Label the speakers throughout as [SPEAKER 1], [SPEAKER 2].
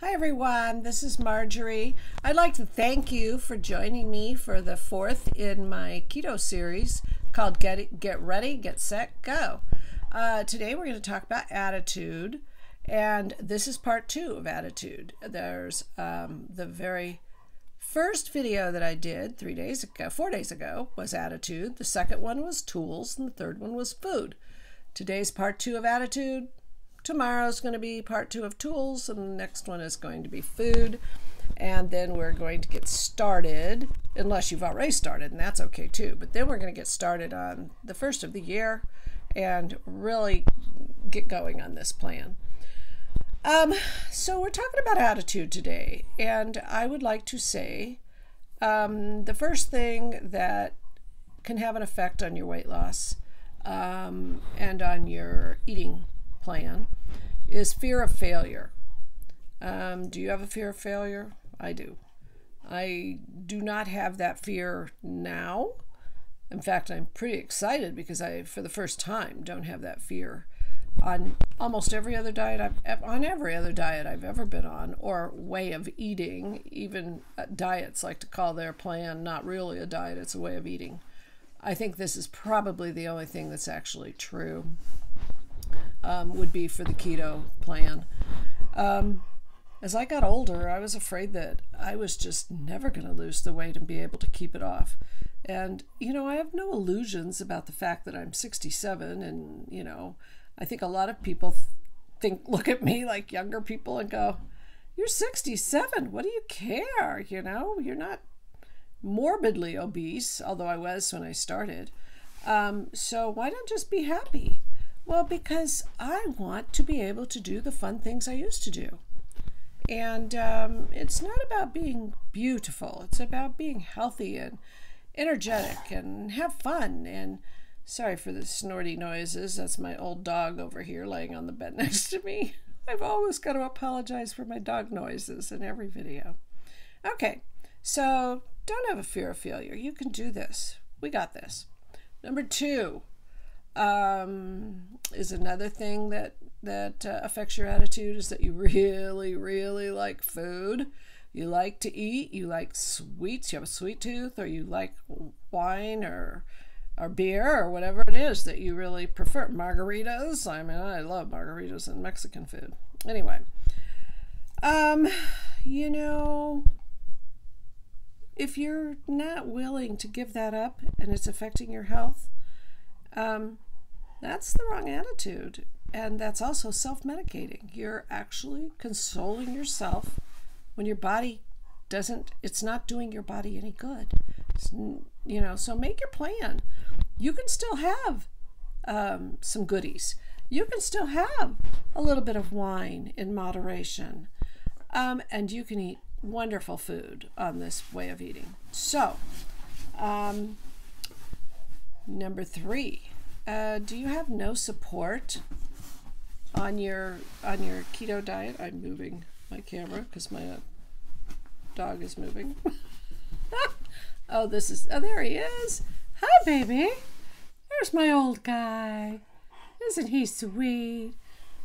[SPEAKER 1] Hi everyone, this is Marjorie. I'd like to thank you for joining me for the fourth in my keto series called Get Ready, Get Set, Go. Today we're going to talk about attitude, and this is part 2 of attitude. There's the very first video that I did 4 days ago was attitude. The second one was tools, and the third one was food. Today's part 2 of attitude. Tomorrow's going to be part 2 of tools, and the next one is going to be food. And then we're going to get started, unless you've already started, and that's okay too. But then we're going to get started on the first of the year and really get going on this plan. So we're talking about attitude today, and I would like to say the first thing that can have an effect on your weight loss and on your eating plan is fear of failure. Do you have a fear of failure? I do. I do not have that fear now. In fact, I'm pretty excited because I, for the first time, don't have that fear on almost every other diet I've ever been on, or way of eating. Even diets like to call their plan not really a diet, it's a way of eating. I think this is probably the only thing that's actually true. Would be for the keto plan. As I got older, I was afraid that I was just never going to lose the weight and be able to keep it off. And, I have no illusions about the fact that I'm 67, and, I think a lot of people look at me like younger people and go, "You're 67, what do you care? You're not morbidly obese," although I was when I started. So why not just be happy? Well, because I want to be able to do the fun things I used to do. And it's not about being beautiful. It's about being healthy and energetic and have fun. And sorry for the snorty noises. That's my old dog over here laying on the bed next to me. I've always got to apologize for my dog noises in every video. Okay, so don't have a fear of failure. You can do this. We got this. Number 2. Is another thing that affects your attitude is that you really, really like food. You like to eat. You like sweets. You have a sweet tooth, or you like wine or beer or whatever it is that you really prefer. Margaritas. I mean, I love margaritas and Mexican food. Anyway, if you're not willing to give that up and it's affecting your health, that's the wrong attitude. And that's also self-medicating. You're actually consoling yourself when your body it's not doing your body any good. So make your plan. You can still have some goodies. You can still have a little bit of wine in moderation. And you can eat wonderful food on this way of eating. So, number 3. Do you have no support on your keto diet? I'm moving my camera because my dog is moving. There he is. Hi, baby. There's my old guy. Isn't he sweet?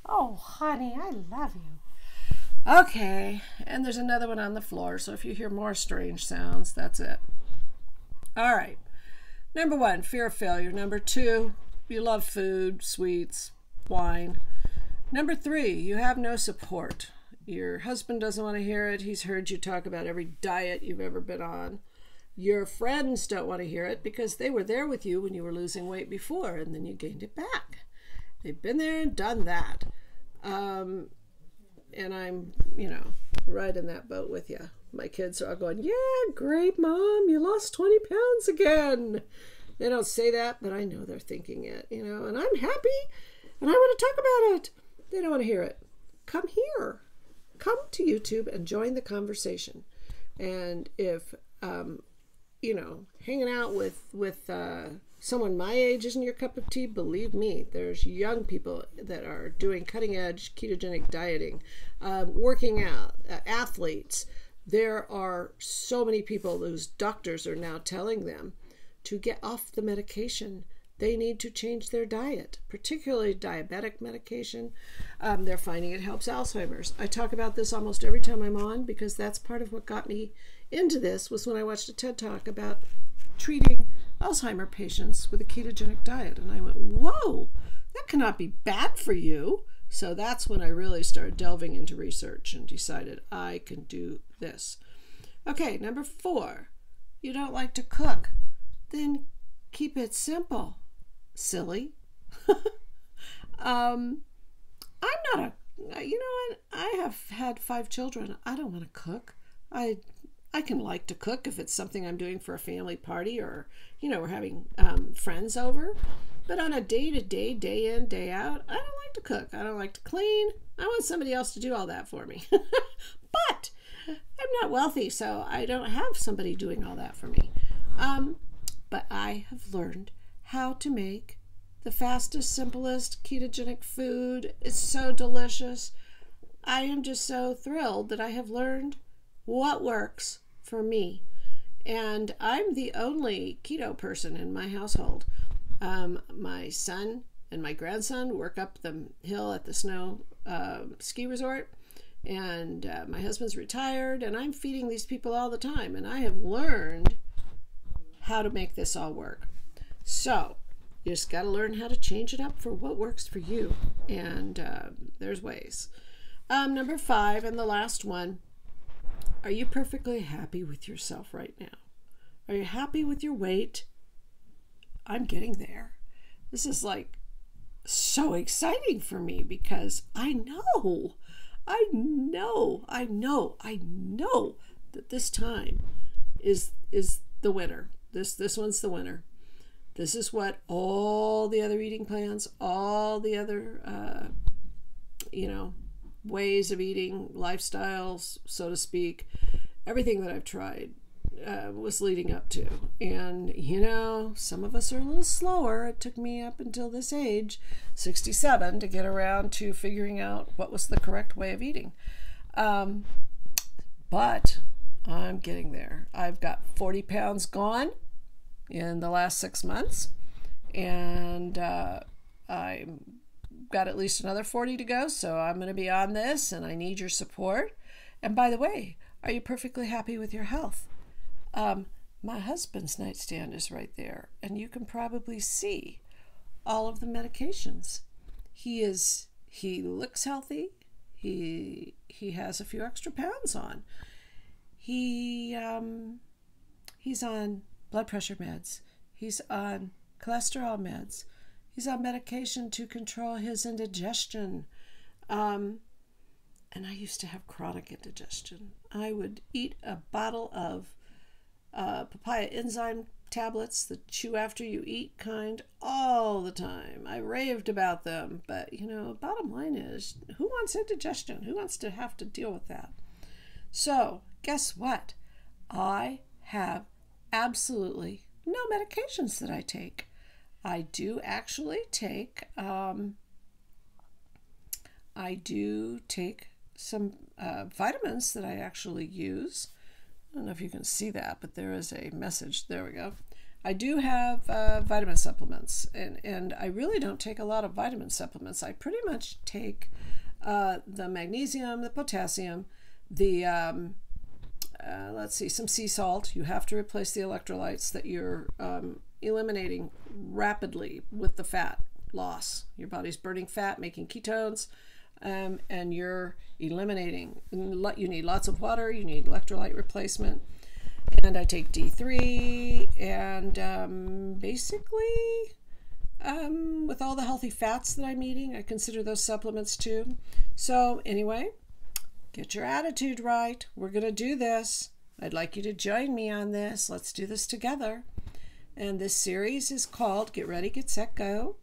[SPEAKER 1] Oh, honey, I love you. Okay, and there's another one on the floor, so if you hear more strange sounds, that's it. All right. Number 1, fear of failure. Number 2, you love food, sweets, wine. Number 3, you have no support. Your husband doesn't want to hear it. He's heard you talk about every diet you've ever been on. Your friends don't want to hear it because they were there with you when you were losing weight before, and then you gained it back. They've been there and done that. And I'm, right in that boat with you. My kids are all going, "Yeah, great, Mom, you lost 20 pounds again." They don't say that, but I know they're thinking it, and I'm happy, and I want to talk about it. They don't want to hear it. Come here. Come to YouTube and join the conversation. And if, hanging out with someone my age isn't your cup of tea, believe me, there's young people that are doing cutting-edge ketogenic dieting, working out, athletes. There are so many people whose doctors are now telling them to get off the medication they need to change their diet, particularly diabetic medication. They're finding it helps Alzheimer's. I talk about this almost every time I'm on because that's part of what got me into this was when I watched a TED Talk about treating Alzheimer patients with a ketogenic diet. And I went, whoa, that cannot be bad for you. So that's when I really started delving into research and decided I can do this. Okay, number 4, you don't like to cook. Then keep it simple, silly. I'm not you know what? I have had 5 children. I don't want to cook. I can like to cook if it's something I'm doing for a family party or, we're having friends over. But on a day-to-day, day in, day out, I don't like to cook. I don't like to clean. I want somebody else to do all that for me. But I'm not wealthy, so I don't have somebody doing all that for me. But I have learned how to make the fastest, simplest ketogenic food. It's so delicious. I am just so thrilled that I have learned what works for me. And I'm the only keto person in my household. My son and my grandson work up the hill at the snow ski resort. And my husband's retired, and I'm feeding these people all the time. And I have learned how to make this all work. So you just got to learn how to change it up for what works for you. And there's ways. Number 5, and the last one. Are you perfectly happy with yourself right now? Are you happy with your weight? I'm getting there. This is like so exciting for me because I know that this time is the winner. This one's the winner. This is what all the other eating plans, all the other ways of eating, lifestyles, so to speak, everything that I've tried was leading up to. And some of us are a little slower. It took me up until this age, 67, to get around to figuring out what was the correct way of eating. But I'm getting there. I've got 40 pounds gone in the last 6 months, and I'm got at least another 40 to go, so I'm going to be on this, and I need your support. And by the way, are you perfectly happy with your health? My husband's nightstand is right there, and you can probably see all of the medications. He looks healthy. He has a few extra pounds on. He's on blood pressure meds. He's on cholesterol meds. He's on medication to control his indigestion. And I used to have chronic indigestion. I would eat a bottle of papaya enzyme tablets, the chew after you eat kind, all the time. I raved about them. But, bottom line is, who wants indigestion? Who wants to have to deal with that? So, guess what? I have absolutely no medications that I take. I do actually take some vitamins that I actually use. I don't know if you can see that, but there is a message. There we go. I do have vitamin supplements, and I really don't take a lot of vitamin supplements. I pretty much take the magnesium, the potassium, the some sea salt. You have to replace the electrolytes that you're eliminating rapidly with the fat loss. Your body's burning fat, making ketones, and you're eliminating. You need lots of water. You need electrolyte replacement. And I take D3, and basically, with all the healthy fats that I'm eating, I consider those supplements too. So anyway, get your attitude right. We're going to do this. I'd like you to join me on this. Let's do this together. And this series is called Get Ready, Get Set, Go.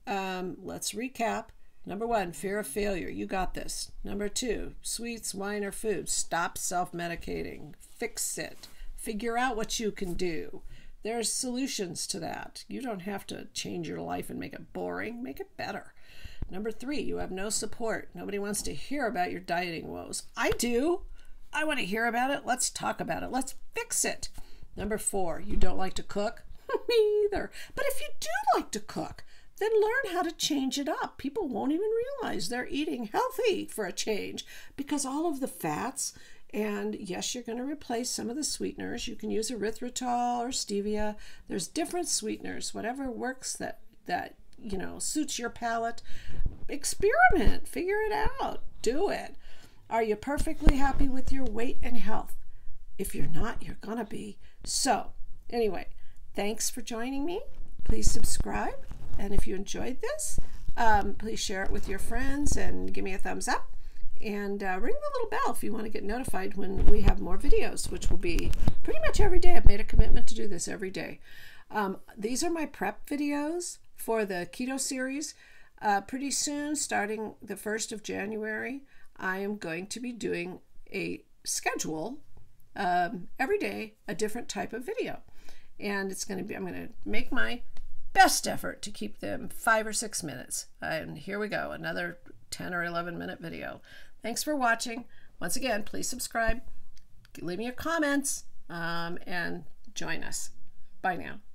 [SPEAKER 1] Let's recap. Number 1, fear of failure. You got this. Number 2, sweets, wine, or food. Stop self-medicating. Fix it. Figure out what you can do. There's solutions to that. You don't have to change your life and make it boring. Make it better. Number 3, you have no support. Nobody wants to hear about your dieting woes. I do. I want to hear about it. Let's talk about it. Let's fix it. Number 4, you don't like to cook. Me either. But if you do like to cook, then learn how to change it up. People won't even realize they're eating healthy for a change because all of the fats, and yes, you're going to replace some of the sweeteners. You can use erythritol or stevia. There's different sweeteners, whatever works that suits your palate. Experiment, figure it out, do it. Are you perfectly happy with your weight and health? If you're not, you're gonna be. So anyway, thanks for joining me. Please subscribe, and if you enjoyed this, please share it with your friends and give me a thumbs up, and ring the little bell if you want to get notified when we have more videos, which will be pretty much every day. I've made a commitment to do this every day. These are my prep videos for the keto series. Pretty soon, starting the 1st of January, I am going to be doing a schedule, every day, a different type of video. And it's going to be, I'm going to make my best effort to keep them 5 or 6 minutes. And here we go, another 10 or 11 minute video. Thanks for watching. Once again, please subscribe, leave me your comments, and join us. Bye now.